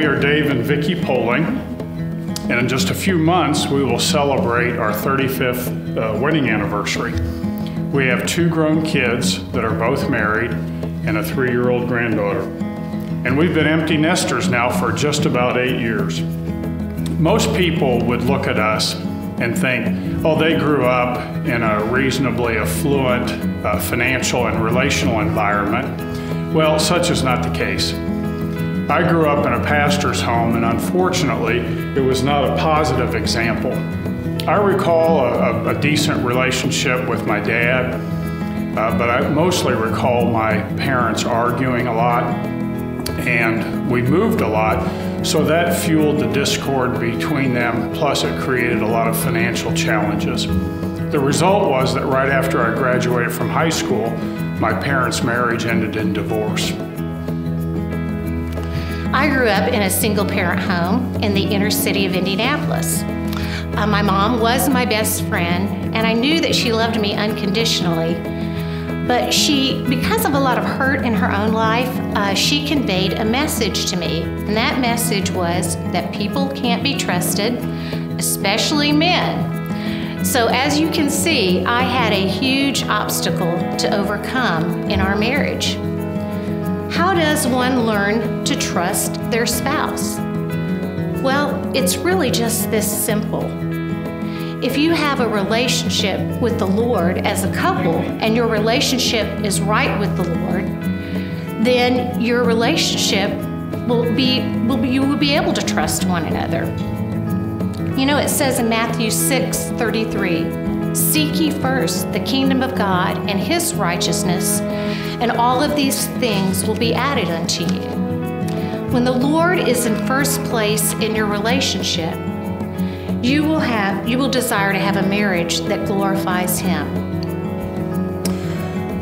are Dave and Vicki Poling, and in just a few months we will celebrate our 35th wedding anniversary. We have 2 grown kids that are both married and a 3-year-old granddaughter. And we've been empty nesters now for just about 8 years. Most people would look at us and think, oh, they grew up in a reasonably affluent financial and relational environment. Well, such is not the case. I grew up in a pastor's home, and unfortunately, it was not a positive example. I recall a decent relationship with my dad, but I mostly recall my parents arguing a lot, and we moved a lot, so that fueled the discord between them, plus it created a lot of financial challenges. The result was that right after I graduated from high school, my parents' marriage ended in divorce. I grew up in a single-parent home in the inner city of Indianapolis. My mom was my best friend, and I knew that she loved me unconditionally. But because of a lot of hurt in her own life, she conveyed a message to me. And that message was that people can't be trusted, especially men. So as you can see, I had a huge obstacle to overcome in our marriage. How does one learn to trust their spouse? Well, it's really just this simple. If you have a relationship with the Lord as a couple and your relationship is right with the Lord, then your relationship you will be able to trust one another. You know, it says in Matthew 6:33, "Seek ye first the kingdom of God and his righteousness, and all of these things will be added unto you." When the Lord is in first place in your relationship, you will desire to have a marriage that glorifies him.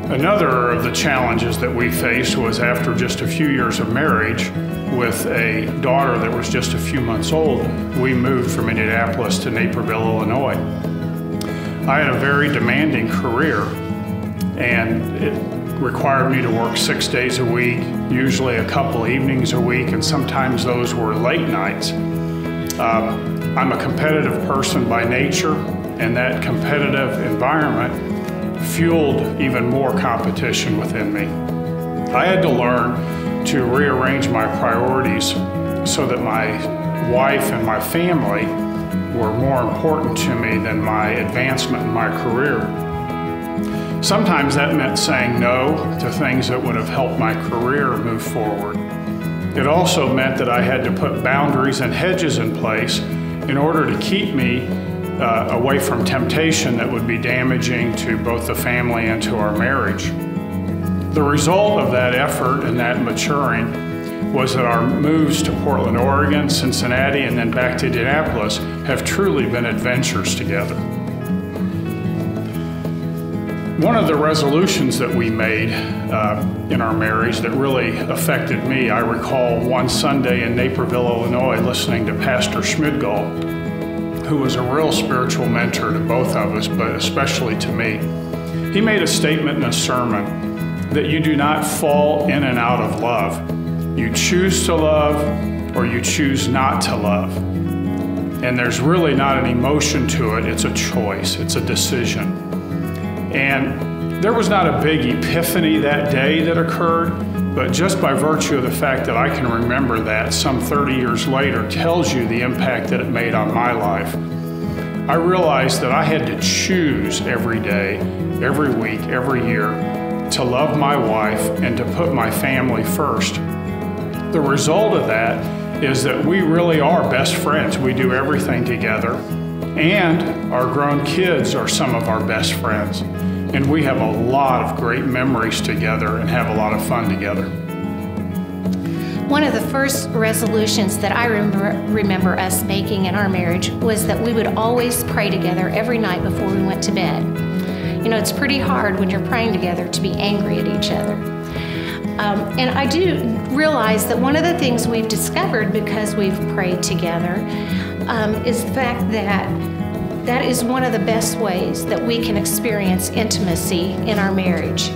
Another of the challenges that we faced was after just a few years of marriage with a daughter that was just a few months old, we moved from Indianapolis to Naperville, Illinois. I had a very demanding career, and it required me to work 6 days a week, usually a couple evenings a week, and sometimes those were late nights. I'm a competitive person by nature, and that competitive environment fueled even more competition within me. I had to learn to rearrange my priorities so that my wife and my family were more important to me than my advancement in my career. Sometimes that meant saying no to things that would have helped my career move forward. It also meant that I had to put boundaries and hedges in place in order to keep me away from temptation that would be damaging to both the family and to our marriage. The result of that effort and that maturing was that our moves to Portland, Oregon, Cincinnati, and then back to Indianapolis have truly been adventures together. One of the resolutions that we made in our marriage that really affected me, I recall one Sunday in Naperville, Illinois, listening to Pastor Schmidgall, who was a real spiritual mentor to both of us, but especially to me. He made a statement in a sermon that you do not fall in and out of love. You choose to love or you choose not to love. And there's really not an emotion to it, it's a choice, it's a decision. And there was not a big epiphany that day that occurred, but just by virtue of the fact that I can remember that some 30 years later tells you the impact that it made on my life. I realized that I had to choose every day, every week, every year to love my wife and to put my family first. The result of that is that we really are best friends. We do everything together, and our grown kids are some of our best friends. And we have a lot of great memories together and have a lot of fun together. One of the first resolutions that I remember us making in our marriage was that we would always pray together every night before we went to bed. You know, it's pretty hard when you're praying together to be angry at each other. And I do realize that one of the things we've discovered because we've prayed together is the fact that that is one of the best ways that we can experience intimacy in our marriage.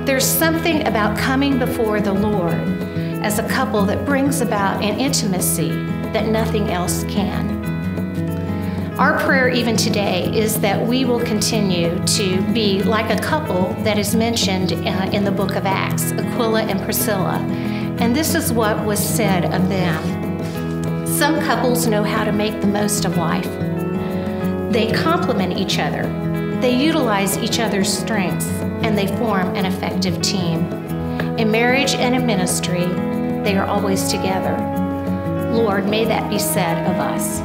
There's something about coming before the Lord as a couple that brings about an intimacy that nothing else can. Our prayer even today is that we will continue to be like a couple that is mentioned in the book of Acts, Aquila and Priscilla. And this is what was said of them. Some couples know how to make the most of life. They complement each other. They utilize each other's strengths, and they form an effective team. In marriage and in ministry, they are always together. Lord, may that be said of us.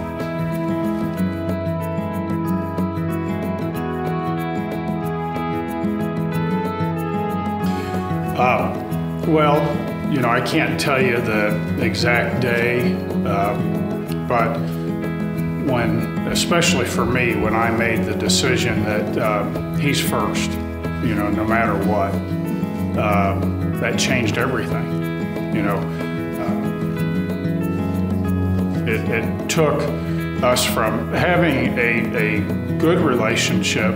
Well, you know, I can't tell you the exact day, but especially for me, when I made the decision that he's first, you know, no matter what, that changed everything. You know, it took us from having a good relationship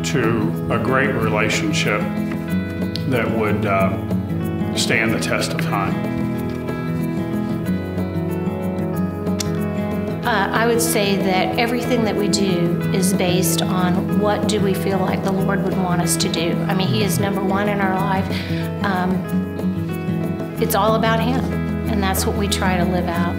to a great relationship that would stand the test of time. I would say that everything that we do is based on what do we feel like the Lord would want us to do. I mean, He is number one in our life. It's all about Him, and that's what we try to live out.